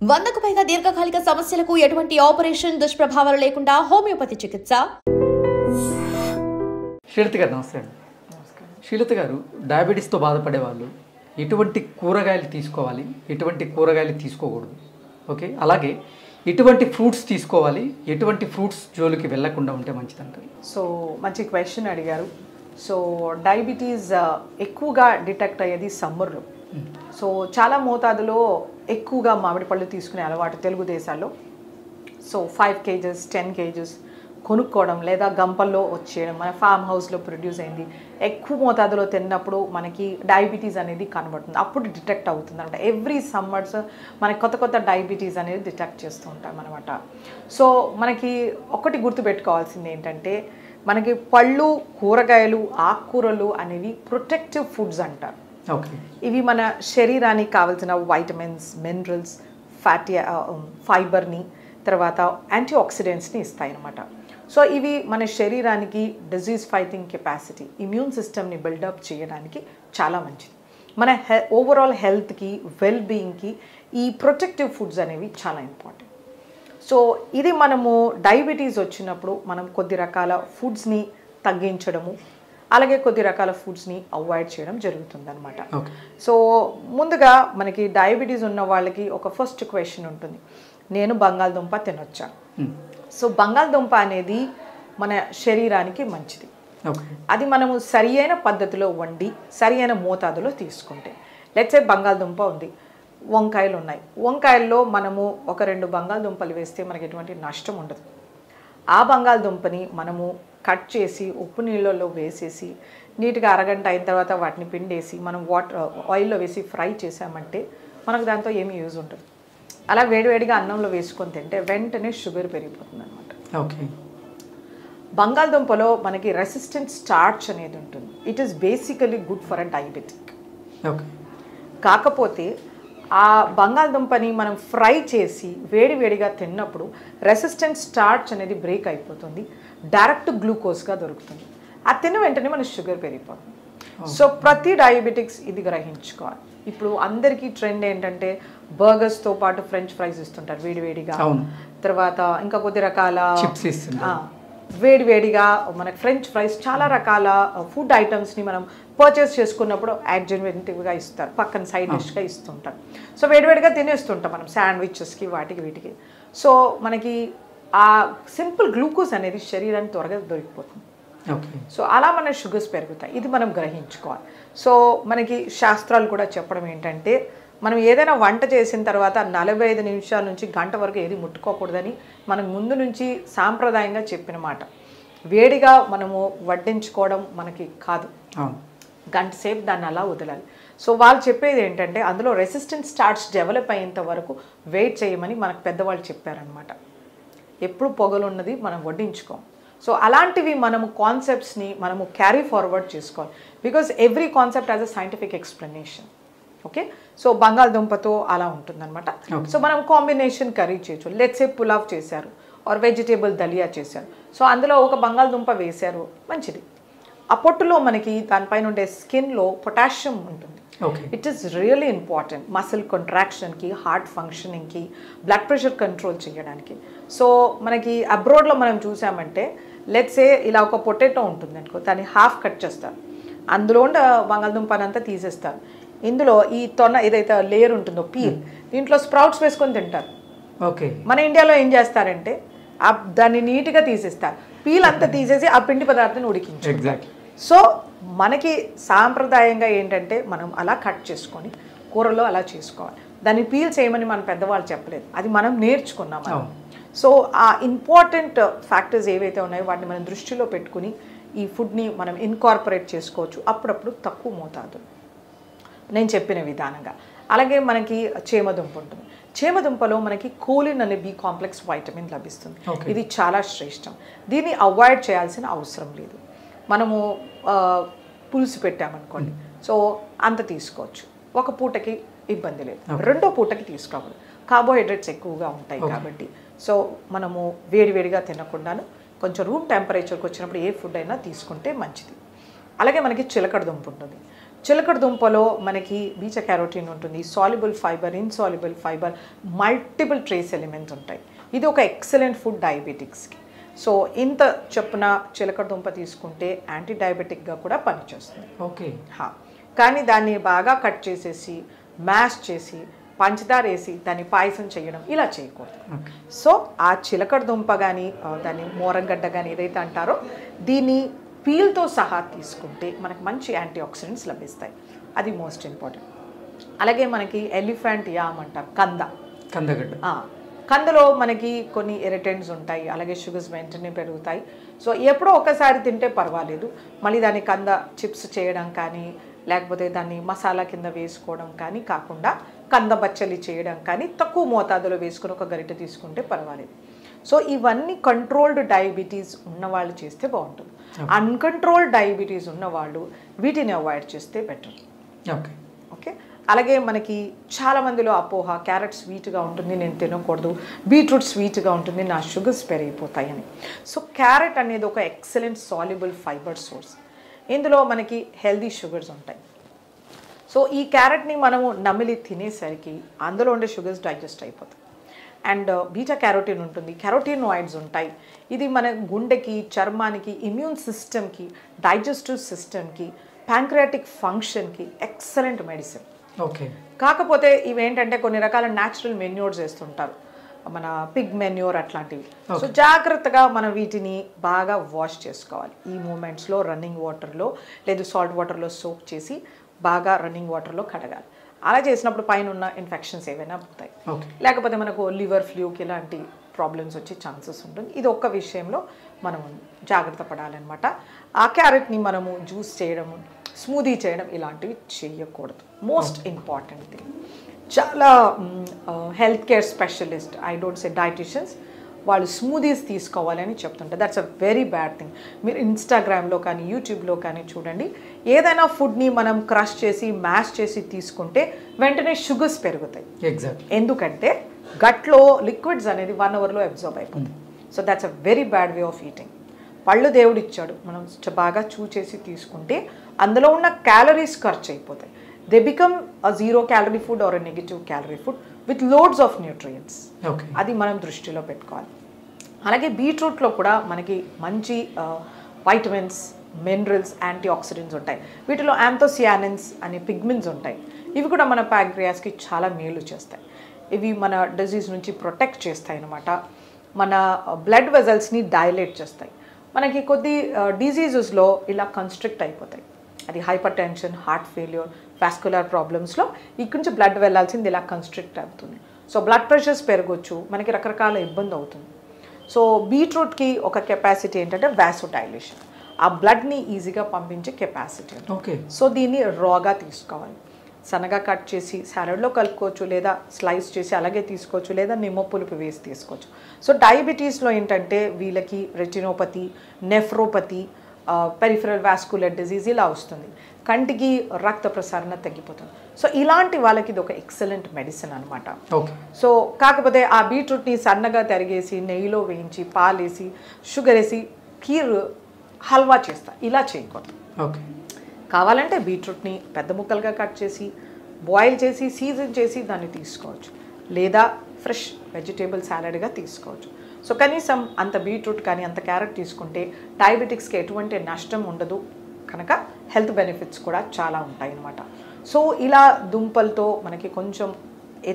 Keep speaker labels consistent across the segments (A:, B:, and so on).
A: 100కు పైగా దీర్ఘకాలిక సమస్యలకు ఎటువంటి ఆపరేషన్ దుష్ప్రభావాలు లేకుండా హోమియోపతి చికిత్స.
B: శ్రీలత గారు నమస్తే అండి. శ్రీలత గారు, డయాబెటీస్తో బాధపడే వాళ్ళు ఎటువంటి కూరగాయలు తీసుకోవాలి, ఎటువంటి కూరగాయలు తీసుకోకూడదు, ఓకే, అలాగే ఎటువంటి ఫ్రూట్స్ తీసుకోవాలి, ఎటువంటి ఫ్రూట్స్ జోలికి వెళ్లకుండా ఉంటే మంచిదంటారు?
C: సో మంచి క్వశ్చన్ అడిగారు. సో డయాబెటీస్ ఎక్కువగా డిటెక్ట్ అయ్యేది సమ్మర్లో. సో చాలా మోతాదులో ఎక్కువగా మామిడి పళ్ళు తీసుకునే అలవాటు తెలుగు దేశాల్లో. సో 5 kgs 10 kgs కొనుక్కోవడం లేదా గంపల్లో వచ్చేయడం, మన ఫామ్ హౌస్లో ప్రొడ్యూస్ అయింది ఎక్కువ మోతాదులో తిన్నప్పుడు మనకి డయాబెటీస్ అనేది కనబడుతుంది, అప్పుడు డిటెక్ట్ అవుతుంది అనమాట. ఎవ్రీ సమ్మర్స్ మనకి కొత్త కొత్త డయాబెటీస్ అనేది డిటెక్ట్ చేస్తూ ఉంటాం అనమాట. సో మనకి ఒకటి గుర్తుపెట్టుకోవాల్సింది ఏంటంటే, మనకి పళ్ళు, కూరగాయలు, ఆకుకూరలు అనేవి ప్రొటెక్టివ్ ఫుడ్స్ అంటారు. ఇవి మన శరీరానికి కావాల్సిన వైటమిన్స్, మినరల్స్, ఫ్యాటీ ఫైబర్ని, తర్వాత యాంటీ ఆక్సిడెంట్స్ని ఇస్తాయి అన్నమాట. సో ఇవి మన శరీరానికి డిజీజ్ ఫైటింగ్ కెపాసిటీ, ఇమ్యూన్ సిస్టమ్ని బిల్డప్ చేయడానికి చాలా మంచిది. మన ఓవరాల్ హెల్త్కి, వెల్ బీయింగ్కి ఈ ప్రొటెక్టివ్ ఫుడ్స్ అనేవి చాలా ఇంపార్టెంట్. సో ఇది మనము డయాబెటీస్ వచ్చినప్పుడు మనం కొద్ది రకాల ఫుడ్స్ని తగ్గించడము, అలాగే కొద్ది రకాల ఫుడ్స్ని అవాయిడ్ చేయడం జరుగుతుంది అనమాట. సో ముందుగా మనకి డయాబెటీస్ ఉన్న వాళ్ళకి ఒక ఫస్ట్ క్వశ్చన్ ఉంటుంది, నేను బంగాళదుంప తినొచ్చా? సో బంగాళదుంప అనేది మన శరీరానికి మంచిది. అది మనము సరి అయిన పద్ధతిలో వండి సరి అయిన మోతాదులో తీసుకుంటే, లెట్స్ సే బంగాళదుంప ఉంది, వంకాయలు ఉన్నాయి, వంకాయల్లో మనము ఒక 2 బంగాళదుంపలు వేస్తే మనకి ఎటువంటి నష్టం ఉండదు. ఆ బంగాళదుంపని మనము కట్ చేసి ఉప్పు నీళ్ళల్లో వేసేసి నీట్గా అరగంట అయిన తర్వాత వాటిని పిండేసి మనం ఆయిల్లో వేసి ఫ్రై చేసామంటే మనకు దాంతో ఏమీ యూజ్ ఉంటుంది. అలా వేడివేడిగా అన్నంలో వేసుకొని తింటే వెంటనే షుగర్ పెరిగిపోతుంది అనమాట.
B: ఓకే.
C: బంగాళదుంపలో మనకి రెసిస్టెంట్ స్టార్చ్ అనేది ఉంటుంది. It is basically good for a diabetic.
B: Okay.
C: కాకపోతే ఆ బంగాళదుంపని మనం ఫ్రై చేసి వేడివేడిగా తిన్నప్పుడు రెసిస్టెంట్ స్టార్చ్ అనేది బ్రేక్ అయిపోతుంది, డైరెక్ట్ గ్లూకోజ్గా దొరుకుతుంది. అది తిన్న వెంటనే మన షుగర్ పెరిగిపోతుంది. సో ప్రతి డయాబెటిక్స్ ఇది గ్రహించుకోవాలి. ఇప్పుడు అందరికీ ట్రెండ్ ఏంటంటే బర్గర్స్తో పాటు ఫ్రెంచ్ ఫ్రైస్ ఇస్తుంటారు వేడివేడిగా, తర్వాత ఇంకా కొద్ది రకాల వేడివేడిగా మనకి ఫ్రెంచ్ ఫ్రైస్, చాలా రకాల ఫుడ్ ఐటమ్స్ని మనం పర్చేస్ చేసుకున్నప్పుడు యాడ్జెన్వెంటివ్గా ఇస్తారు, పక్కన సైడ్ డిష్గా ఇస్తుంటారు. సో వేడివేడిగా తినేస్తుంటాం మనం శాండ్విచెస్కి, వాటికి వీటికి. సో మనకి ఆ సింపుల్ గ్లూకోజ్ అనేది శరీరానికి త్వరగా దొరికిపోతుంది. సో అలా మన షుగర్స్ పెరుగుతాయి, ఇది మనం గ్రహించుకోవాలి. సో మనకి శాస్త్రాలు కూడా చెప్పడం ఏంటంటే, మనం ఏదైనా వంట చేసిన తర్వాత 45 నిమిషాల నుంచి గంట వరకు ఏది ముట్టుకోకూడదని మనం ముందు నుంచి సాంప్రదాయంగా చెప్పిన మాట. వేడిగా మనము వడ్డించుకోవడం మనకి కాదు, గంట సేపు దాన్ని అలా వదలాలి. సో వాళ్ళు చెప్పేది ఏంటంటే, అందులో రెసిస్టెంట్ స్టార్చ్ డెవలప్ అయ్యేంత వరకు వెయిట్ చేయమని మనకు పెద్దవాళ్ళు చెప్పారనమాట. ఎప్పుడు పొగలున్నది మనం వడ్డించుకోం. సో అలాంటివి మనము కాన్సెప్ట్స్ని మనము క్యారీ ఫార్వర్డ్ చేసుకోవాలి, because every concept has a scientific explanation. Okay. So బంగాళదుంపతో అలా ఉంటుందన్నమాట. సో మనం కాంబినేషన్ కర్రీ చేయొచ్చు. లెట్స్ సే పులావ్ చేశారు ఆర్ వెజిటేబుల్ దలియా చేశారు, సో అందులో ఒక బంగాళదుంప వేశారు, మంచిది. ఆ పొట్టులో మనకి దానిపైన ఉండే స్కిన్లో పొటాషియం ఉంటుంది. It is really important muscle కాంట్రాక్షన్కి, హార్ట్ ఫంక్షనింగ్కి, బ్లడ్ ప్రెషర్ కంట్రోల్ చేయడానికి. సో మనకి అబ్రాడ్లో మనం చూసామంటే, లెట్స్ సే ఇలా ఒక పొటాటో ఉంటుంది అనుకో, దాన్ని హాఫ్ కట్ చేస్తారు, అందులో ఉండే బంగాళదుంపనంతా తీసేస్తారు, ఇందులో ఈ తొన ఏదైతే లేయర్ ఉంటుందో పీల్, దీంట్లో స్ప్రౌట్స్ వేసుకొని తింటారు.
B: ఓకే.
C: మన ఇండియాలో ఏం చేస్తారంటే దాన్ని నీట్గా తీసేస్తారు, పీల్ అంతా తీసేసి ఆ పిండి పదార్థాన్ని ఉడికించారు. సో మనకి సాంప్రదాయంగా ఏంటంటే మనం అలా కట్ చేసుకొని కూరలో అలా చేసుకోవాలి, దాన్ని పీల్ చేయమని మన పెద్దవాళ్ళు చెప్పలేదు, అది మనం నేర్చుకున్నాం. సో ఆ ఇంపార్టెంట్ ఫ్యాక్టర్స్ ఏవైతే ఉన్నాయో వాటిని మనం దృష్టిలో పెట్టుకుని ఈ ఫుడ్ని మనం ఇన్కార్పొరేట్ చేసుకోవచ్చు, అప్పుడప్పుడు తక్కువ మోతాదు నేను చెప్పిన విధానంగా. అలాగే మనకి చేమదుంప ఉంటుంది, చేమదుంపలో మనకి కోలిన్ అనే బి కాంప్లెక్స్ వైటమిన్ లభిస్తుంది, ఇది చాలా శ్రేష్టం. దీన్ని అవాయిడ్ చేయాల్సిన అవసరం లేదు. మనము పులుసు పెట్టామనుకోండి, సో అంత తీసుకోవచ్చు, ఒక పూటకి ఇబ్బంది లేదు, రెండో పూటకి తీసుకోకూడదు, కార్బోహైడ్రేట్స్ ఎక్కువగా ఉంటాయి కాబట్టి. సో మనము వేడివేడిగా తినకుండాను కొంచెం రూమ్ టెంపరేచర్కి వచ్చినప్పుడు ఏ ఫుడ్ అయినా తీసుకుంటే మంచిది. అలాగే మనకి చిలకడ దుంప ఉంటుంది, చిలకడ దుంపలో మనకి బీటా క్యారోటీన్ ఉంటుంది, soluble fibre, insoluble fibre, multiple trace elements ఉంటాయి. ఇది ఒక ఎక్సలెంట్ ఫుడ్ డయాబెటిక్స్కి. సో ఇంత చొప్పున చిలకడ దుంప తీసుకుంటే యాంటీ డయాబెటిక్గా కూడా పనిచేస్తుంది.
B: ఓకే.
C: కానీ దాన్ని బాగా కట్ చేసేసి మ్యాష్ చేసి పంచదార వేసి దాన్ని పాయసం చేయడం ఇలా చేయకూడదు. సో ఆ చిలకడ దుంప కానీ దాన్ని మోరంగడ్డ కానీ ఏదైతే అంటారో దీన్ని పీల్తో సహా తీసుకుంటే మనకు మంచి యాంటీ ఆక్సిడెంట్స్ లభిస్తాయి. అది మోస్ట్ ఇంపార్టెంట్. అలాగే మనకి ఎలిఫెంట్ యామ్ అంటారు,
B: కందగడ్డ.
C: కందలో మనకి కొన్ని ఇరిటెంట్స్ ఉంటాయి, అలాగే షుగర్స్ వెంటనే పెరుగుతాయి. సో ఎప్పుడో ఒకసారి తింటే పర్వాలేదు. మళ్ళీ దాన్ని కంద చిప్స్ చేయడం కానీ లేకపోతే దాన్ని మసాలా కింద వేసుకోవడం కానీ కాకుండా కంద బచ్చలి చేయడం కానీ తక్కువ మోతాదులో వేసుకొని ఒక గరిటె తీసుకుంటే పర్వాలేదు. సో ఇవన్నీ కంట్రోల్డ్ డయాబెటీస్ ఉన్నవాళ్ళు చేస్తే బాగుంటుంది. అన్కంట్రోల్డ్ డయాబెటీస్ ఉన్నవాళ్ళు వీటిని అవాయిడ్ చేస్తే బెటర్. ఓకే. అలాగే మనకి చాలామందిలో అపోహ, క్యారెట్ స్వీట్గా ఉంటుంది నేను తినకూడదు, బీట్రూట్ స్వీట్గా ఉంటుంది నా షుగర్స్ పెరిగిపోతాయని. సో క్యారెట్ అనేది ఒక ఎక్సలెంట్ సాల్యుబుల్ ఫైబర్ సోర్స్. ఇందులో మనకి హెల్దీ షుగర్స్ ఉంటాయి. సో ఈ క్యారెట్ని మనము నమిలి తినేసరికి అందులో ఉండే షుగర్స్ డైజెస్ట్ అయిపోతాయి. అండ్ బీటా క్యారోటీన్ ఉంటుంది, కెరోటినాయిడ్స్ ఉంటాయి. ఇది మన గుండెకి, చర్మానికి, ఇమ్యూన్ సిస్టమ్కి, డైజెస్టివ్ సిస్టమ్కి, ప్యాంక్రియాటిక్ ఫంక్షన్కి ఎక్సలెంట్ మెడిసిన్.
B: ఓకే.
C: కాకపోతే ఇవేంటంటే కొన్ని రకాల న్యాచురల్ మెన్యూర్స్ వేస్తుంటారు, మన పిగ్ మెన్యూర్ అట్లాంటివి. సో జాగ్రత్తగా మనం వీటిని బాగా వాష్ చేసుకోవాలి. ఈ మూమెంట్స్లో రన్నింగ్ వాటర్లో లేదు సాల్ట్ వాటర్లో సోక్ చేసి బాగా రన్నింగ్ వాటర్లో కడగాలి. అలా చేసినప్పుడు పైన ఉన్న ఇన్ఫెక్షన్స్ ఏవైనా పోతాయి. లేకపోతే మనకు లివర్ ఫ్లూకి ఇలాంటి ప్రాబ్లమ్స్ వచ్చే ఛాన్సెస్ ఉంటుంది. ఇది ఒక్క విషయంలో మనం జాగ్రత్త పడాలన్నమాట. ఆ క్యారెట్ని మనము జ్యూస్ చేయడము, స్మూదీ చేయడం ఇలాంటివి చేయకూడదు. Most important thing. చాలా health care specialist, I don't say dietitians, వాళ్ళు స్మూదీస్ తీసుకోవాలని చెప్తుంటారు. That's a very bad thing. మీరు ఇన్స్టాగ్రామ్లో కానీ యూట్యూబ్లో కానీ చూడండి, ఏదైనా ఫుడ్ని మనం క్రష్ చేసి మ్యాష్ చేసి తీసుకుంటే వెంటనే షుగర్స్ పెరుగుతాయి. ఎందుకంటే గట్లో లిక్విడ్స్ అనేది 1 అవర్లో అబ్జర్వ్ అయిపోతాయి. So that's a very bad way of eating. పళ్ళు దేవుడు ఇచ్చాడు, మనం బాగా చూచేసి తీసుకుంటే అందులో ఉన్న క్యాలరీస్ ఖర్చు అయిపోతాయి. They become a 0 calorie food are a negative calorie food with loads of nutrients. అది మనం దృష్టిలో పెట్టుకోవాలి. అలాగే బీట్రూట్లో కూడా మనకి మంచి వైటమిన్స్, మినరల్స్, యాంటీ ఆక్సిడెంట్స్ ఉంటాయి. వీటిలో యాంథోసియానిన్స్ అనే పిగ్మెంట్స్ ఉంటాయి. ఇవి కూడా మన ప్యాంక్రియాస్కి చాలా మేలు చేస్తాయి. ఇవి మన డిజీజ్ నుంచి ప్రొటెక్ట్ చేస్తాయి అన్నమాట. మన బ్లడ్ వెజల్స్ని డైలేట్ చేస్తాయి. మనకి కొద్ది డిజీజెస్లో ఇలా కన్స్ట్రిక్ట్ అయిపోతాయి. అది hypertension, heart failure, vascular ప్రాబ్లమ్స్లో ఇక్కడి నుంచి బ్లడ్ వెళ్ళాల్సింది ఇలా కన్స్ట్రిక్ట్ అవుతుంది. సో బ్లడ్ ప్రెషర్స్ పెరగచ్చు, మనకి రకరకాల ఇబ్బంది అవుతుంది. సో బీట్రూట్కి ఒక కెపాసిటీ ఏంటంటే వాసోడైలేషన్, ఆ బ్లడ్ని ఈజీగా పంపించే కెపాసిటీ. సో దీన్ని రాగా తీసుకోవాలి. సన్నగా కట్ చేసి సాలడ్లో కలుపుకోవచ్చు, లేదా స్లైస్ చేసి అలాగే తీసుకోవచ్చు, లేదా నిమ్మ పులుపు వేసి తీసుకోవచ్చు. సో డయాబెటీస్లో ఏంటంటే వీళ్ళకి retinopathy, nephropathy, peripheral vascular disease ఇలా వస్తుంది. కంటికి రక్త ప్రసరణ తగ్గిపోతుంది. సో ఇలాంటి వాళ్ళకి ఇది ఒక ఎక్సలెంట్ మెడిసిన్ అనమాట. సో కాకపోతే ఆ బీట్రూట్ని సన్నగా తరిగేసి నెయ్యిలో వేయించి పాలేసి షుగర్ వేసి కీర్ హల్వా చేస్తా, ఇలా చేయకూడదు. కావాలంటే బీట్రూట్ని పెద్ద ముక్కలుగా కట్ చేసి బాయిల్ చేసి సీజన్ చేసి దాన్ని తీసుకోవచ్చు, లేదా ఫ్రెష్ వెజిటేబుల్ సాలడ్గా తీసుకోవచ్చు. సో కనీసం అంత బీట్రూట్ కానీ అంత క్యారెట్ తీసుకుంటే డయాబెటిక్స్కి ఎటువంటి నష్టం ఉండదు కనుక హెల్త్ బెనిఫిట్స్ కూడా చాలా ఉంటాయి అన్నమాట. సో ఇలా దుంపలతో మనకి కొంచెం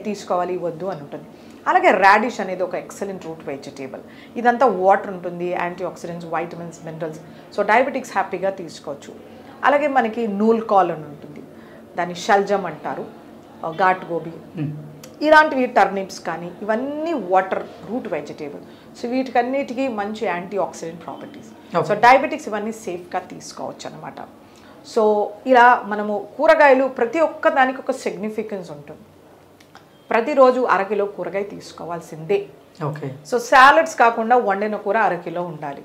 C: తీసుకోవాలి వద్దు అని ఉంటుంది. అలాగే రాడిష్ అనేది ఒక ఎక్సలెంట్ రూట్ వెజిటేబుల్. ఇదంతా వాటర్ ఉంటుంది, antioxidants, vitamins, minerals. So diabetics హ్యాపీగా తీసుకోవచ్చు. అలాగే మనకి నూల్ కాల్ అని ఉంటుంది, దాన్ని షల్జమ్ అంటారు, ఘాట్ గోబీ, ఇలాంటివి టర్నిప్స్ కానీ ఇవన్నీ వాటర్ రూట్ వెజిటేబుల్. సో వీటికన్నిటికీ మంచి anti oxidant properties. So diabetics ఇవన్నీ సేఫ్గా తీసుకోవచ్చు అనమాట. సో ఇలా మనము కూరగాయలు ప్రతి ఒక్క దానికి ఒక సిగ్నిఫికెన్స్ ఉంటుంది. ప్రతిరోజు అరకిలో కూరగాయ తీసుకోవాల్సిందే. సో సాలడ్స్ కాకుండా వండిన కూర అరకిలో ఉండాలి,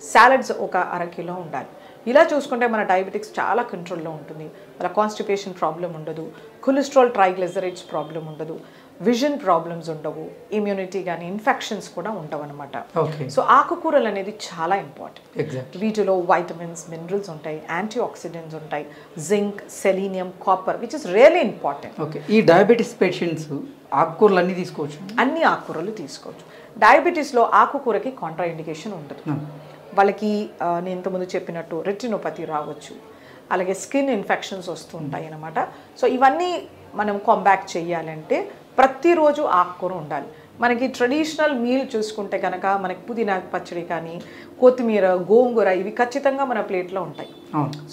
C: సాలడ్స్ ఒక అరకిలో ఉండాలి. ఇలా చూసుకుంటే మన డయాబెటిక్స్ చాలా కంట్రోల్లో ఉంటుంది. మన కాన్స్టిపేషన్ ప్రాబ్లం ఉండదు, కొలెస్ట్రాల్ ట్రైగ్లిజరైడ్స్ ప్రాబ్లం ఉండదు, విజన్ ప్రాబ్లమ్స్ ఉండవు, ఇమ్యూనిటీ కానీ ఇన్ఫెక్షన్స్ కూడా ఉండవు అనమాట.
B: ఓకే.
C: సో ఆకుకూరలు అనేది చాలా ఇంపార్టెంట్.
B: ఎగ్జాక్ట్.
C: వీటిలో వైటమిన్స్, మినరల్స్ ఉంటాయి, యాంటీ ఆక్సిడెంట్స్ ఉంటాయి, zinc, selenium, copper, which is really important.
B: Okay. ఈ డయాబెటీస్ పేషెంట్స్ ఆకుకూరలు అన్నీ తీసుకోవచ్చు?
C: అన్ని ఆకుకూరలు తీసుకోవచ్చు. డయాబెటీస్లో ఆకుకూరకి కాంట్రా ఇండికేషన్ ఉండదు. వాళ్ళకి నేను ఇంతకుముందు చెప్పినట్టు రెటినోపతి రావచ్చు, అలాగే స్కిన్ ఇన్ఫెక్షన్స్ వస్తూ ఉంటాయి అన్నమాట. సో ఇవన్నీ మనం కాంబ్యాక్ చేయాలంటే ప్రతిరోజు ఆకుకూర ఉండాలి. మనకి ట్రెడిషనల్ మీల్ చూసుకుంటే కనుక మనకి పుదీనా పచ్చడి కానీ, కొత్తిమీర, గోంగూర ఇవి ఖచ్చితంగా మన ప్లేట్లో ఉంటాయి.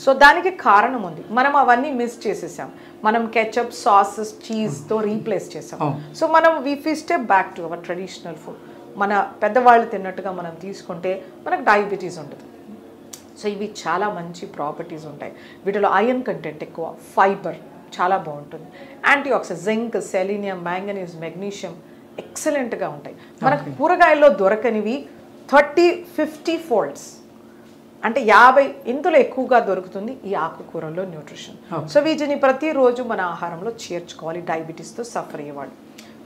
C: సో దానికి కారణం ఉంది, మనం అవన్నీ మిస్ చేసేసాం. మనం కెచప్, సాసెస్, చీజ్తో రీప్లేస్ చేసాం. సో మనం we step back to our traditional food. మన పెద్దవాళ్ళు తిన్నట్టుగా మనం తీసుకుంటే మనకు డయాబెటీస్ ఉంటుంది. సో ఇవి చాలా మంచి ప్రాపర్టీస్ ఉంటాయి. వీటిలో ఐరన్ కంటెంట్ ఎక్కువ, ఫైబర్ చాలా బాగుంటుంది, anti oxidant, zinc, selenium, manganese, magnesium ఎక్సలెంట్గా ఉంటాయి. మనకు కూరగాయల్లో దొరకనివి 30-50 ఫోల్డ్స్, అంటే 50 ఇంతలో ఎక్కువగా దొరుకుతుంది ఈ ఆకుకూరల్లో న్యూట్రిషన్. సో వీటిని ప్రతిరోజు మన ఆహారంలో చేర్చుకోవాలి. డయాబెటీస్తో సఫర్ అయ్యేవాళ్ళు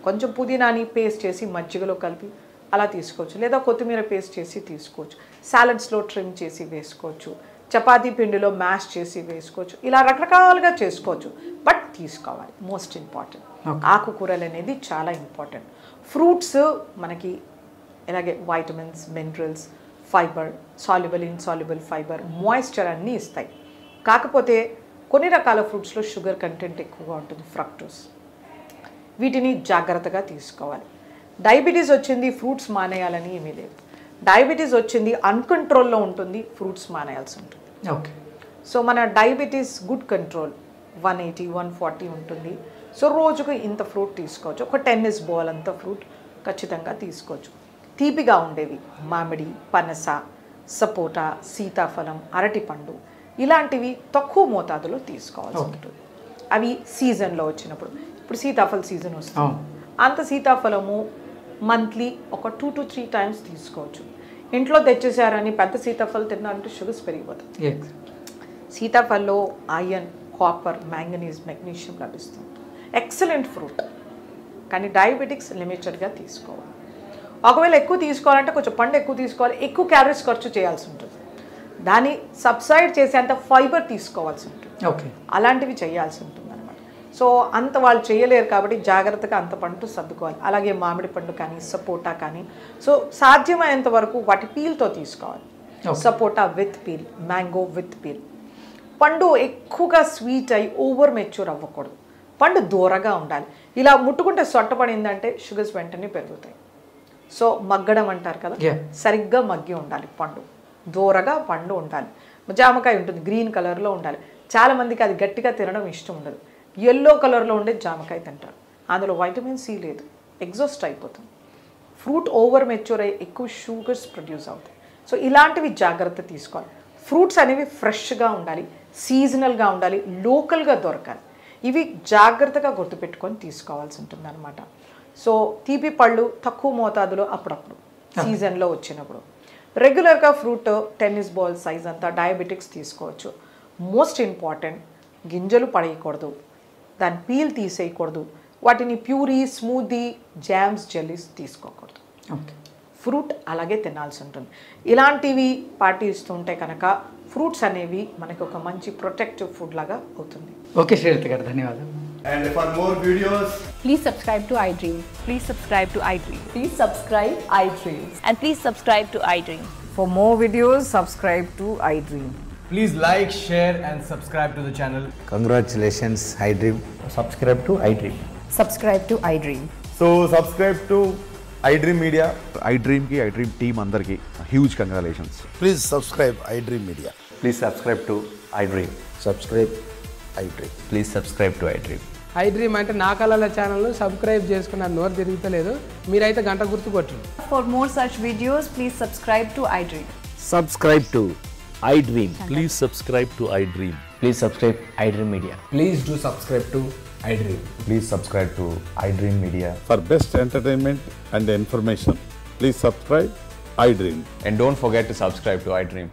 C: కొంచెం పుదీనాని పేస్ట్ చేసి మజ్జిగలో కలిపి అలా తీసుకోవచ్చు, లేదా కొత్తిమీర పేస్ట్ చేసి తీసుకోవచ్చు, సాలడ్స్లో ట్రిమ్ చేసి వేసుకోవచ్చు, చపాతీ పిండిలో మ్యాష్ చేసి వేసుకోవచ్చు, ఇలా రకరకాలుగా చేసుకోవచ్చు. బట్ తీసుకోవాలి, మోస్ట్ ఇంపార్టెంట్. ఆకుకూరలు అనేది చాలా ఇంపార్టెంట్. ఫ్రూట్స్ మనకి ఇలాగే vitamins, minerals, fibre, soluble, insoluble fibre, moisture అన్నీ ఇస్తాయి. కాకపోతే కొన్ని రకాల ఫ్రూట్స్లో షుగర్ కంటెంట్ ఎక్కువగా ఉంటుంది, ఫ్రక్టోస్. వీటిని జాగ్రత్తగా తీసుకోవాలి. డయాబెటీస్ వచ్చింది ఫ్రూట్స్ మానేయాలని ఏమీ లేదు. డయాబెటీస్ వచ్చింది అన్కంట్రోల్లో ఉంటుంది, ఫ్రూట్స్ మానేయాల్సి ఉంటుంది.
B: ఓకే.
C: సో మన డయాబెటీస్ గుడ్ కంట్రోల్ 180-140 ఉంటుంది. సో రోజుకు ఇంత ఫ్రూట్ తీసుకోవచ్చు, ఒక టెన్నిస్ బాల్ అంత ఫ్రూట్ ఖచ్చితంగా తీసుకోవచ్చు. తీపిగా ఉండేవి మామిడి, పనస, సపోటా, సీతాఫలం, అరటిపండు ఇలాంటివి తక్కువ మోతాదులో తీసుకోవాల్సి ఉంటుంది. అవి సీజన్లో వచ్చినప్పుడు, ఇప్పుడు సీతాఫల సీజన్ వస్తుంది, అంత సీతాఫలము మంత్లీ ఒక 2 to 3 టైమ్స్ తీసుకోవచ్చు. ఇంట్లో తెచ్చేసారని పెద్ద సీతాఫలం తిన్నారంటే షుగర్స్ పెరిగిపోతాయి. సీతాఫలంలో ఐరన్, కాపర్, మ్యాంగనీస్, మెగ్నీషియం లభిస్తుంది. ఎక్సలెంట్ ఫ్రూట్, కానీ డయాబెటిక్స్ లిమిటెడ్గా తీసుకోవాలి. ఒకవేళ ఎక్కువ తీసుకోవాలంటే కొంచెం పండు ఎక్కువ తీసుకోవాలి, ఎక్కువ క్యాలరీస్ ఖర్చు చేయాల్సి ఉంటుంది. దాన్ని సబ్సైడ్ చేసేంత ఫైబర్ తీసుకోవాల్సి ఉంటుంది.
B: ఓకే.
C: అలాంటివి చేయాల్సి ఉంటుంది అనమాట. సో అంత వాళ్ళు చేయలేరు కాబట్టి జాగ్రత్తగా అంత పండు సర్దుకోవాలి. అలాగే మామిడి పండు కానీ, సపోటా కానీ, సో సాధ్యమైనంత వరకు వాటి పీల్తో తీసుకోవాలి. సపోటా with peel, mango with peel. పండు ఎక్కువగా స్వీట్ అయి ఓవర్ మెచ్యూర్ అవ్వకూడదు, పండు దూరగా ఉండాలి. ఇలా ముట్టుకుంటే సొట్టపడిందంటే షుగర్స్ వెంటనే పెరుగుతాయి. సో మగ్గడం అంటారు కదా, సరిగ్గా మగ్గి ఉండాలి పండు, దూరగా పండు ఉండాలి. జామకాయ ఉంటుంది, గ్రీన్ కలర్లో ఉండాలి. చాలామందికి అది గట్టిగా తినడం ఇష్టం ఉండదు, ఎల్లో కలర్లో ఉండే జామకాయ తింటారు. అందులో వైటమిన్ సి లేదు, ఎగ్జాస్ట్ అయిపోతుంది. ఫ్రూట్ ఓవర్ మెచ్యూర్ అయ్యి ఎక్కువ షుగర్స్ ప్రొడ్యూస్ అవుతాయి. సో ఇలాంటివి జాగ్రత్త తీసుకోవాలి. ఫ్రూట్స్ అనేవి ఫ్రెష్గా ఉండాలి, సీజనల్గా ఉండాలి, లోకల్గా దొరకాలి. ఇవి జాగ్రత్తగా గుర్తుపెట్టుకొని తీసుకోవాల్సి ఉంటుంది అనమాట. సో తీపి పళ్ళు తక్కువ మోతాదులో అప్పుడప్పుడు సీజన్లో వచ్చినప్పుడు. రెగ్యులర్గా ఫ్రూట్ టెన్నిస్ బాల్ సైజ్ అంతా డయాబెటిక్స్ తీసుకోవచ్చు. మోస్ట్ ఇంపార్టెంట్, గింజలు పడేయకూడదు, దాని పీల్ తీసేయకూడదు, వాటిని ప్యూరీ, స్మూదీ, జామ్స్, జెల్లీస్ తీసుకోకూడదు.
B: ఓకే.
C: ఫ్రూట్ అలాగే తినాల్సి ఉంటుంది. ఇలాంటివి పాటిస్తుంటే కనుక ఫ్రూట్స్ అనేవి మనకి ఒక మంచి ప్రొటెక్టివ్ ఫుడ్ లాగా అవుతుంది.
B: ఓకే శ్రీలత గారు, ధన్యవాదాలు.
D: And for more videos,
E: Please subscribe to iDream.
F: Please subscribe to iDream.
E: Please subscribe iDream.
F: And please subscribe to iDream.
E: For more videos, subscribe to iDream.
D: please like, share and subscribe to the channel.
G: Congratulations, iDream.
H: Subscribe to iDream.
E: Subscribe to iDream.
D: So subscribe to iDream Media.
I: iDream ki iDream team andarki huge congratulations.
G: Please subscribe iDream Media.
H: Please subscribe to iDream.
G: Subscribe iDream.
H: Please subscribe to iDream.
J: iDream అంటే నా కళల ఛానల్ను subscribe చేసుకున్న నోరు తిరుగుతలేదు, మీరైతే గంట గుర్తు కొట్టండి.
E: For more such videos, please subscribe to iDream.
H: Subscribe to iDream.
K: Please subscribe to iDream.
H: Please subscribe iDream Media.
D: Please do subscribe to iDream.
H: Please subscribe to iDream Media.
I: For best entertainment and information, please subscribe iDream.
H: And don't forget to subscribe to iDream.